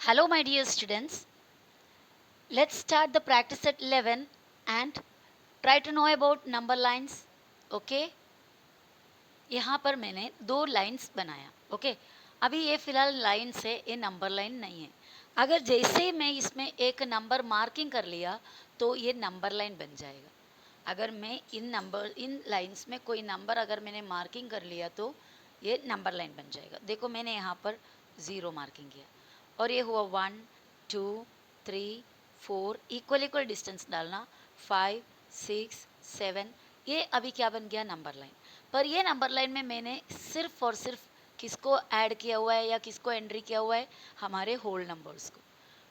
Hello, my dear students. Let's start the practice at 11 and try to know about number lines. Okay? यहाँ पर मैंने दो lines बनाया. Okay अभी ये फिलहाल लाइन्स है, ये नंबर लाइन नहीं है. अगर जैसे मैं इसमें एक नंबर मार्किंग कर लिया तो ये नंबर लाइन बन जाएगा. अगर मैं इन लाइंस में कोई नंबर अगर मैंने मार्किंग कर लिया तो ये नंबर लाइन बन जाएगा. देखो मैंने यहाँ पर 0 मार्किंग किया और ये हुआ 1 2 3 4 इक्वल इक्वल डिस्टेंस डालना 5 6 7. ये अभी क्या बन गया? Number line. पर ये नंबर लाइन में मैंने सिर्फ और सिर्फ किसको ऐड किया हुआ है या किसको एंट्री किया हुआ है? हमारे होल नंबर्स को.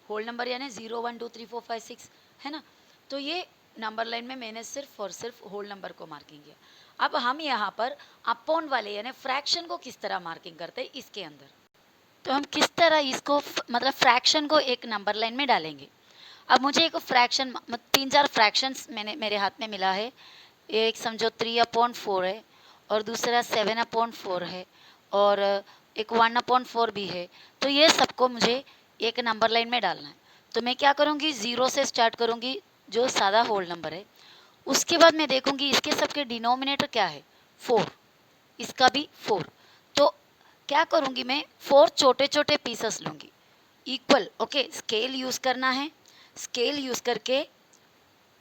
होल नंबर यानी 0 1 2 3 4 5 6 है ना. तो ये नंबर लाइन में मैंने सिर्फ और सिर्फ होल नंबर को मार्किंग किया. अब हम यहाँ पर अपॉन वाले यानी फ्रैक्शन को किस तरह मार्किंग करते हैं इसके अंदर, तो हम किस तरह इसको मतलब फ्रैक्शन को एक नंबर लाइन में डालेंगे. अब मुझे एक फ्रैक्शन 3-4 फ्रैक्शंस मेरे हाथ में मिला है. एक समझो 3/4 है और दूसरा 7/4 है और एक 1/4 भी है. तो ये सबको मुझे एक नंबर लाइन में डालना है. तो मैं क्या करूँगी? 0 से स्टार्ट करूँगी जो सादा होल नंबर है. उसके बाद मैं देखूँगी इसके सबके डिनोमिनेटर क्या है? 4. इसका भी 4. तो क्या करूँगी मैं? 4 छोटे छोटे पीसेस लूँगी इक्वल. ओके स्केल यूज़ करना है. स्केल यूज़ करके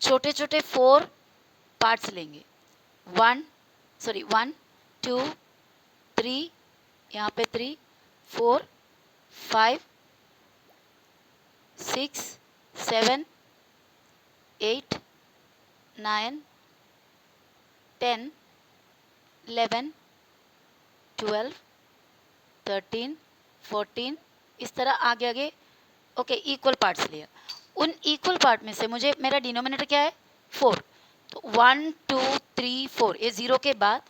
छोटे छोटे 4 पार्ट्स लेंगे. 1 2 3 यहाँ पे 3 4 5 6 7 8 9 10 11 12 13 14 इस तरह आगे आगे. ओके इक्वल पार्ट्स लिया. उन इक्वल पार्ट में से मुझे मेरा डिनोमिनेटर क्या है? 4. तो 1 2 3 4 ये 0 के बाद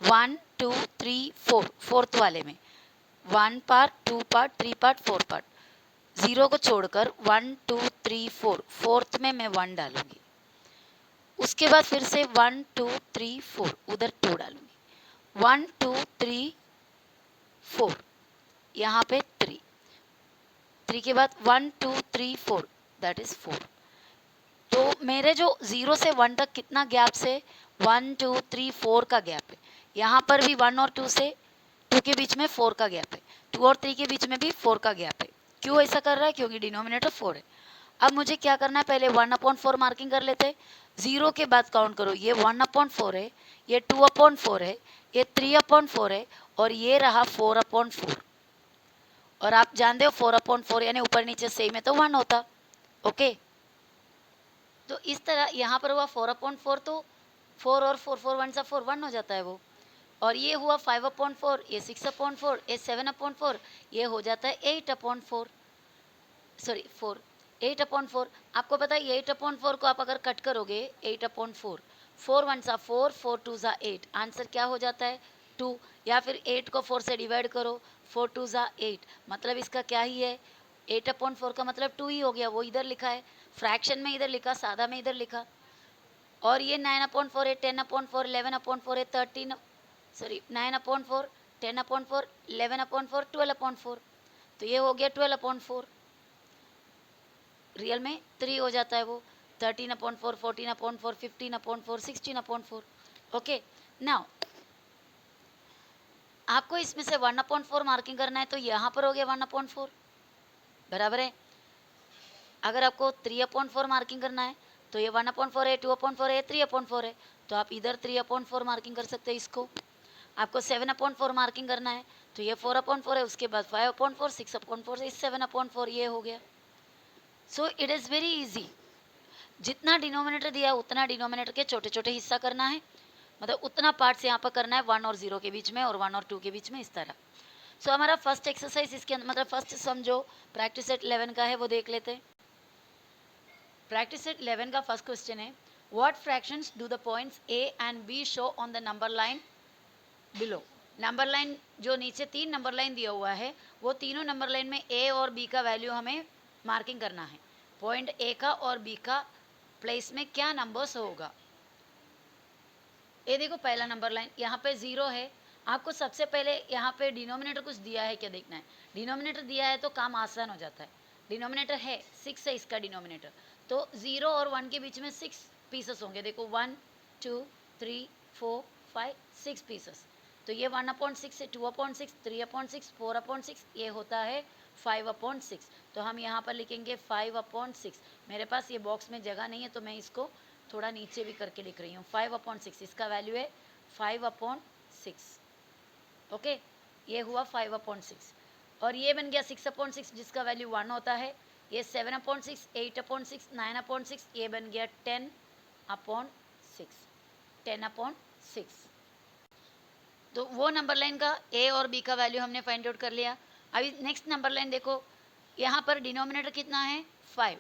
1 2 3 4 फोर्थ वाले में 1 पार्ट 2 पार्ट 3 पार्ट 4 पार्ट. 0 को छोड़कर 1 2 3 4 फोर्थ में मैं 1 डालूंगी. उसके बाद फिर से 1 2 3 4 उधर 2 डालूंगी. 1 2 3 4 यहाँ पे 3 3 के बाद 1 2 3 4 दैट इज 4. तो मेरे जो 0 से 1 तक कितना गैप से 1 2 3 4 का गैप है. यहाँ पर भी 1 और 2 से 2 के बीच में 4 का गैप है. 2 और 3 के बीच में भी 4 का गैप है. क्यों ऐसा कर रहा है? क्योंकि डिनोमिनेटर 4 है. अब मुझे क्या करना है? पहले 1/4 मार्किंग कर लेते हैं. 0 के बाद काउंट करो. ये 1/4 है, ये 2/4 है, ये 3/4 है और ये रहा 4/4. और आप जानते हो 4/4 यानी ऊपर नीचे सेम है तो 1 होता. ओके तो इस तरह यहाँ पर हुआ 4/4 तो 4 और 4 4 1 सा 4 1 हो जाता है वो. और ये हुआ 5/4, ये 6/4, ये 7/4, ये हो जाता है 8/4. 4 8/4. आपको पता है 8/4 को आप अगर कट करोगे 8/4 4 1 सा 4 4 2 सा 8 आंसर क्या हो जाता है? 2. या फिर 8 को 4 से डिवाइड करो 4 2 सा 8 मतलब इसका क्या ही है? 8/4 का मतलब 2 ही हो गया. वो इधर लिखा है फ्रैक्शन में, इधर लिखा सादा में, इधर लिखा. और ये 9/4 है, 10/4, 11/4 है, 9/4, 10/4, 11/4, 12/4. तो ये हो गया 12/4. रियल में 3 हो जाता है वो. 13/4, 14/4, 15/4, 16/4. ओके नाउ आपको इसमें से 1/4 मार्किंग करना है तो यहाँ पर हो गया 1/4 बराबर है. अगर आपको 3/4 मार्किंग करना है तो ये 1/4 है, 2/4 है, 3/4 है. तो आप इधर 3/4 मार्किंग कर सकते हैं इसको. आपको 7/4 मार्किंग करना है तो ये 4/4 है, उसके बाद 5/4, 6/4, 7/4 ये हो गया. So it is very easy. जितना डिनोमिनेटर दिया है उतना डिनोमिनेटर के छोटे छोटे हिस्सा करना है. मतलब उतना पार्ट्स यहाँ पर करना है 1 और 0 के बीच में और 1 और 2 के बीच में इस तरह. सो हमारा फर्स्ट एक्सरसाइज इसके अंदर मतलब फर्स्ट सम जो प्रैक्टिस सेट 11 का है वो देख लेते हैं. प्रैक्टिस सेट 11 का फर्स्ट क्वेश्चन है what fractions do the points A and B show on the number line below. Number line जो नीचे 3 नंबर लाइन दिया हुआ है वो तीनों नंबर लाइन में ए और बी का वैल्यू हमें मार्किंग करना है. पॉइंट ए का और बी का प्लेस में क्या नंबर्स होगा. ये देखो पहला नंबर लाइन यहाँ पे 0 है. आपको सबसे पहले यहाँ पे डिनोमिनेटर कुछ दिया है क्या देखना है. डिनोमिनेटर दिया है तो काम आसान हो जाता है. डिनोमिनेटर है 6 है इसका डिनोमिनेटर, तो 0 और 1 के बीच में 6 पीसेस होंगे। देखो 1 2 3 4 5 6 पीसेस। तो ये 1/6 है, 2/6, 3/6, 4/6, ये होता है 5/6। तो हम यहाँ पर लिखेंगे 5/6। मेरे पास ये बॉक्स में जगह नहीं है तो मैं इसको थोड़ा नीचे भी करके लिख रही हूँ। 5/6 इसका वैल्यू है 5/6। ओके, ये हुआ 5/6। और ये बन गया 6/6 जिसका वैल्यू 1 होता है। ये 7/6, 8/6, 9/6, ये बन गया 10/6, 10/6। तो वो नंबर लाइन का ए और बी का वैल्यू हमने फाइंड आउट कर लिया। अभी नेक्स्ट नंबर लाइन देखो, यहाँ पर डिनोमिनेटर कितना है 5,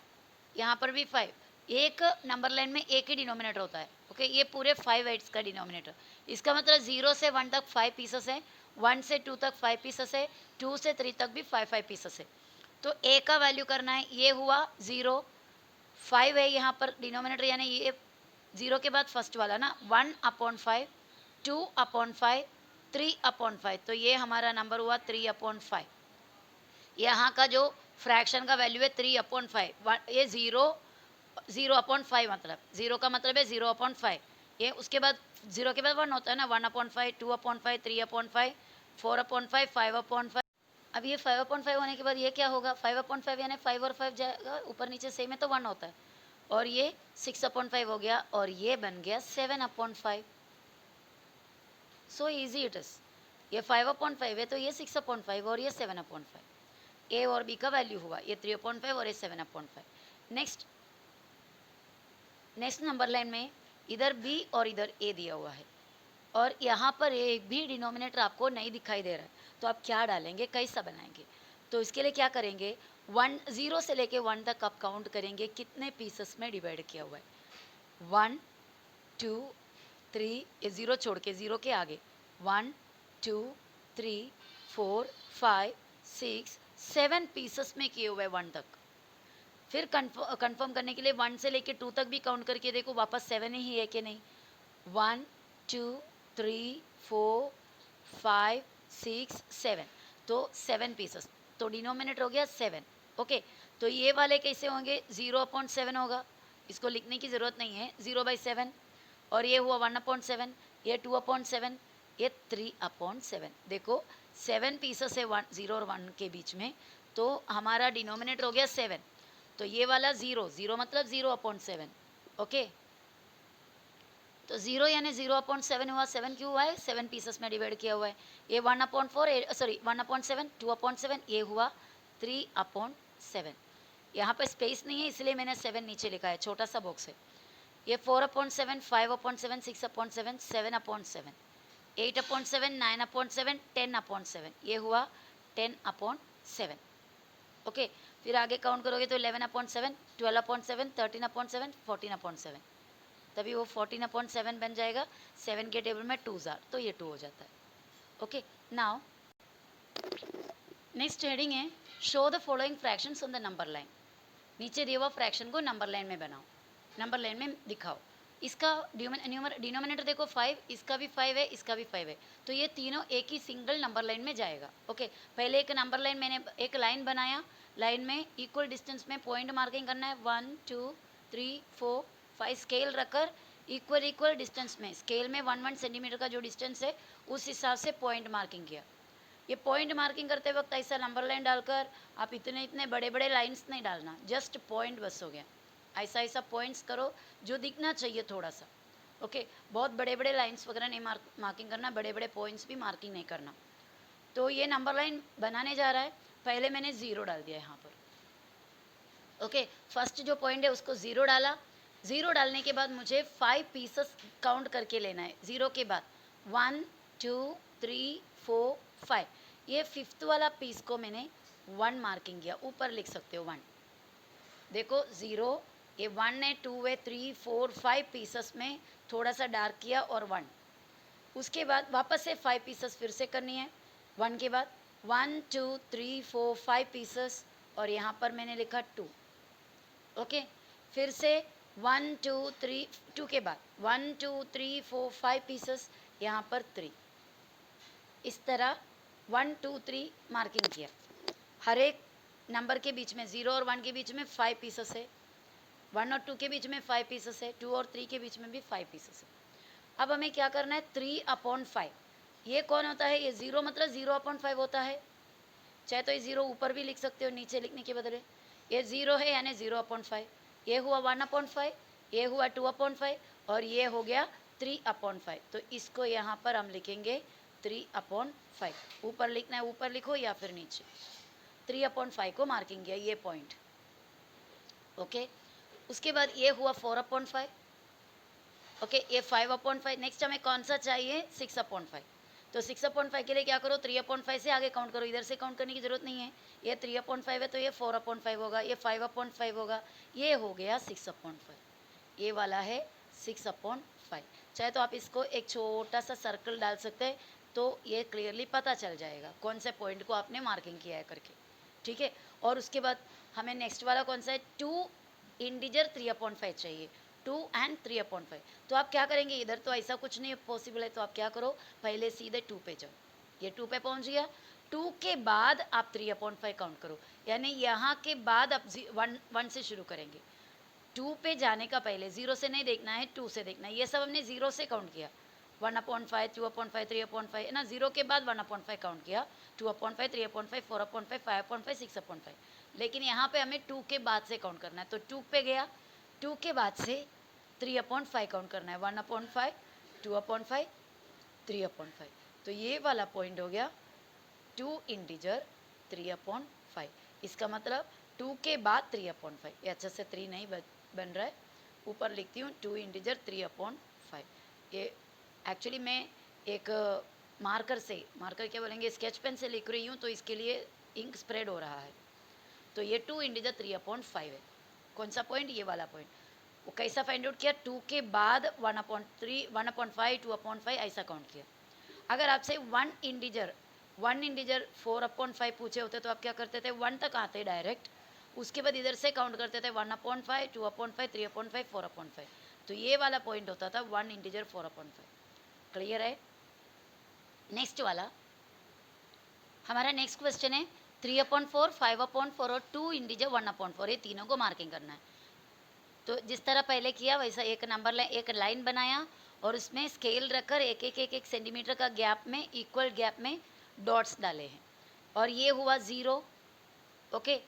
यहाँ पर भी 5। एक नंबर लाइन में एक ही डिनोमिनेटर होता है। ओके, ये पूरे 5 8 का डिनोमिनेटर। इसका मतलब 0 से 1 तक 5 पीसेस है, 1 से 2 तक 5 पीसेस है, 2 से 3 तक भी 5 5 पीसेस है। तो ए का वैल्यू करना है, ये हुआ 0, 5 है यहाँ पर डिनोमिनेटर, यानी ये 0 के बाद फर्स्ट वाला ना 1/5, 2/5, 3/5। तो ये हमारा नंबर हुआ 3/5। यहाँ का जो फ्रैक्शन का वैल्यू है 3/5, ये 0/5, मतलब 0 का मतलब है 0/5। ये उसके बाद 0 के बाद 1 होता है ना, 1/5, 2/5, 3/5, 4/5, 5/5। अब ये 5/5 होने के बाद ये क्या होगा, 5/5 यानी 5 और 5 जाएगा ऊपर नीचे सेम है तो 1 होता है। और ये 6/5 हो गया और ये बन गया 7/5। So easy it is. ये 5/5 है तो ये 6/5 और ये 7/5। ए और बी का वैल्यू हुआ ये 3/5 और ये 7/5। नेक्स्ट नंबर लाइन में इधर बी और इधर ए दिया हुआ है और यहाँ पर एक भी डिनोमिनेटर आपको नहीं दिखाई दे रहा है, तो आप क्या डालेंगे, कैसा बनाएंगे? तो इसके लिए क्या करेंगे, 0 से लेके 1 तक आप काउंट करेंगे कितने पीसेस में डिवाइड किया हुआ है। 1 2 3, ये 0 छोड़ के 0 के आगे 1 2 3 4 5 6 7 पीसेस में किए हुए 1 तक। फिर कंफर्म करने के लिए 1 से लेके 2 तक भी काउंट करके देखो वापस 7 ही है कि नहीं। 1 2 3 4 5 6 7, तो 7 पीसेस, तो डिनोमिनेटर हो गया 7। ओके, तो ये वाले कैसे होंगे, 0/7 होगा, इसको लिखने की ज़रूरत नहीं है, 0/7। और ये हुआ 1/7, ये 2/7, ये 3/7। देखो 7 पीसेस है 0 और 1 के बीच में, तो हमारा डिनोमिनेटर हो गया 7। तो ये वाला 0, 0 मतलब 0/7। ओके, तो 0 यानी 0/7 हुआ। 7 क्यों हुआ है, 7 पीसेस में डिवाइड किया हुआ है। ये 1/4, सॉरी 1/7, 2/7, ये हुआ 3/7। यहाँ पर स्पेस नहीं है इसलिए मैंने 7 नीचे लिखा है, छोटा सा बॉक्स है। ये 4/7, 5/7, 6/7, 7/7, 8/7, 9/7, 10/7, ये हुआ 10/7। ओके, फिर आगे काउंट करोगे तो 11/7, 12/7, 13/7, 14/7, तभी वो 14/7 बन जाएगा। 7 के टेबल में 2 जार, तो ये 2 हो जाता है। ओके, नाउ नेक्स्ट हेडिंग है show the following fractions on the number line. नीचे दिए हुआ फ्रैक्शन को नंबर लाइन में बनाओ, नंबर लाइन में दिखाओ। इसका डिनोमिनेटर देखो 5, इसका भी 5 है, इसका भी 5 है, तो ये तीनों एक ही सिंगल नंबर लाइन में जाएगा। ओके, पहले एक नंबर लाइन मैंने एक लाइन बनाया, लाइन में इक्वल डिस्टेंस में पॉइंट मार्किंग करना है, 1 2 3 4 5 स्केल रखकर इक्वल डिस्टेंस में, स्केल में 1 सेंटीमीटर का जो डिस्टेंस है उस हिसाब से पॉइंट मार्किंग किया। ये पॉइंट मार्किंग करते वक्त ऐसा नंबर लाइन डालकर आप इतने बड़े बड़े लाइंस नहीं डालना, जस्ट पॉइंट बस हो गया। ऐसा पॉइंट्स करो जो दिखना चाहिए थोड़ा सा। ओके, बहुत बड़े बड़े लाइंस वगैरह नहीं मार्किंग करना, बड़े बड़े पॉइंट्स भी मार्किंग नहीं करना। तो ये नंबर लाइन बनाने जा रहा है, पहले मैंने 0 डाल दिया यहाँ पर। ओके, फर्स्ट जो पॉइंट है उसको 0 डाला। 0 डालने के बाद मुझे 5 पीसेस काउंट करके लेना है 0 के बाद, 1 2 3 4 5। ये 5th वाला पीस को मैंने 1 मार्किंग किया, ऊपर लिख सकते हो 1। देखो 0, ये 1 है, 2 है, 3 4 5 पीसेस में थोड़ा सा डार्क किया और 1। उसके बाद वापस से 5 पीसेस फिर से करनी है, 1 के बाद 1 2 3 4 5 पीसेस, और यहाँ पर मैंने लिखा 2। ओके, फिर से 1 2 3, 2 के बाद 1 2 3 4 5 पीसेस, यहाँ पर 3। इस तरह 1 2 3 मार्किंग किया। हर एक नंबर के बीच में 0 और 1 के बीच में 5 पीसेस है, 1 और 2 के बीच में 5 पीसेस है, 2 और 3 के बीच में भी 5 पीसेस है। अब हमें क्या करना है, 3/5। ये कौन होता है, ये 0 मतलब 0/5 होता है। चाहे तो ये 0 ऊपर भी लिख सकते हो नीचे लिखने के बदले। ये 0 है यानी 0/5, ये हुआ 1/5, ये हुआ 2/5 और ये हो गया 3/5। तो इसको यहाँ पर हम लिखेंगे 3/5। ऊपर लिखना है ऊपर लिखो या फिर नीचे। 3/5 को मार्किंग किया, ये पॉइंट। ओके, उसके बाद ये हुआ 4/5। ओके, ये 5/5। नेक्स्ट हमें कौन सा चाहिए, 6/5। तो 6/5 के लिए क्या करो, 3/5 से आगे काउंट करो, इधर से काउंट करने की जरूरत नहीं है। ये 3/5 है तो ये 4/5 होगा, ये 5/5 होगा, ये हो गया 6/5। ये वाला है 6/5। चाहे तो आप इसको एक छोटा सा सर्कल डाल सकते हैं, तो ये क्लियरली पता चल जाएगा कौन से पॉइंट को आपने मार्किंग किया है करके। ठीक है, और उसके बाद हमें नेक्स्ट वाला कौन सा है, 2 इंटीजर 3/5 चाहिए, 2 एंड 3/5। तो आप क्या करेंगे, इधर तो ऐसा कुछ नहीं पॉसिबल है, तो आप क्या करो, पहले सीधे 2 पे जाओ। ये 2 पे पहुंच गया, 2 के बाद आप 3/5 काउंट करो, यानी यहाँ के बाद आप 1 से शुरू करेंगे। 2 पे जाने का पहले 0 से नहीं देखना है, 2 से देखना है। ये सब हमने 0 से काउंट किया, 1/5, 2/5, 3/5 है ना। 0 के बाद 1/5 काउंट किया, 2/5, 3/5, 4/5, 5/5, 6/5। लेकिन यहाँ पे हमें 2 के बाद से काउंट करना है, तो 2 पे गया, 2 के बाद से 3/5 काउंट करना है, 1/5, 2/5, 3/5। तो ये वाला पॉइंट हो गया 2 इंटीजर 3/5। इसका मतलब 2 के बाद 3/5। ये अच्छा से 3 नहीं बन रहा है, ऊपर लिखती हूँ 2 इंटीजर 3/5। ये एक्चुअली मैं एक मार्कर क्या बोलेंगे, स्केच पेन से लिख रही हूँ, तो इसके लिए इंक स्प्रेड हो रहा है। तो ये 2 इंटीजर 3/5 है। कौन सा पॉइंट, ये वाला पॉइंट। वो कैसा फाइंड आउट किया, 2 के बाद 1/3, 1/5, 2/5 ऐसा काउंट किया। अगर आपसे 1 इंटीजर 4/5 पूछे होते तो आप क्या करते थे, 1 तक आते डायरेक्ट, उसके बाद इधर से काउंट करते थे 1/5, 2/5, 3/5, 4/5। तो ये वाला पॉइंट होता था 1 इंटीजर 4/5। क्लियर है। नेक्स्ट वाला हमारा नेक्स्ट क्वेश्चन है 3/4, 5/4 और 2 इंटीजर 1/4। ये तीनों को मार्किंग करना है। तो जिस तरह पहले किया वैसा एक नंबर एक लाइन बनाया और उसमें स्केल रखकर एक एक एक एक सेंटीमीटर का गैप में, इक्वल गैप में डॉट्स डाले हैं। और ये हुआ 0। ओके,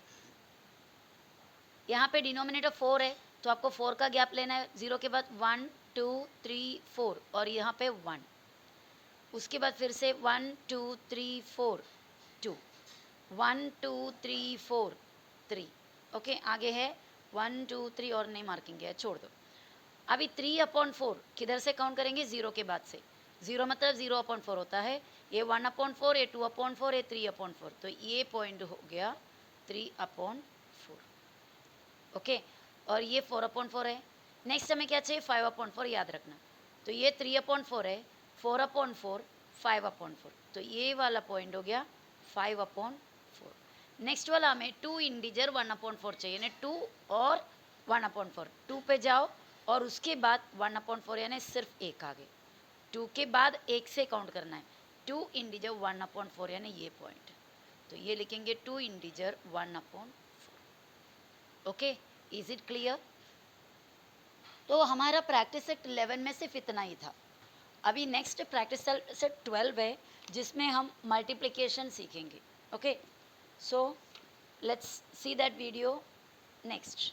यहाँ पे डिनोमिनेटर 4 है, तो आपको 4 का गैप लेना है। 0 के बाद 1 2 3 4 और यहाँ पे 1। उसके बाद फिर से 1 2 3 4 2, 1 2 3 4 3। ओके, आगे है 1 2 3 और नहीं मार्किंग किया है, छोड़ दो। अभी 3/4 किधर से काउंट करेंगे, 0 के बाद से। 0 मतलब 0/4 होता है। ये 1/4, ये 2/4, ये 3/4। तो ये पॉइंट हो गया 3/4। ओके, और ये 4/4 है। नेक्स्ट हमें क्या चाहिए, 5/4, याद रखना। तो ये 3/4 है, 4/4, 5/4। तो ये वाला पॉइंट हो गया 5/4। नेक्स्ट वाला हमें 2 इंटीजर 1/4 चाहिए, यानी 2 और 1/4। 2 पे जाओ और उसके बाद 1/4 यानी सिर्फ एक आगे। 2 के बाद एक से काउंट करना है, 2 इंटीजर 1/4 यानी ये पॉइंट। तो ये लिखेंगे 2 integer 1/4। Okay, is it clear. तो हमारा प्रैक्टिस सेट 11 में सिर्फ इतना ही था। अभी नेक्स्ट प्रैक्टिस सेट 12 है, जिसमें हम मल्टीप्लिकेशन सीखेंगे। Okay, so let's see that video next.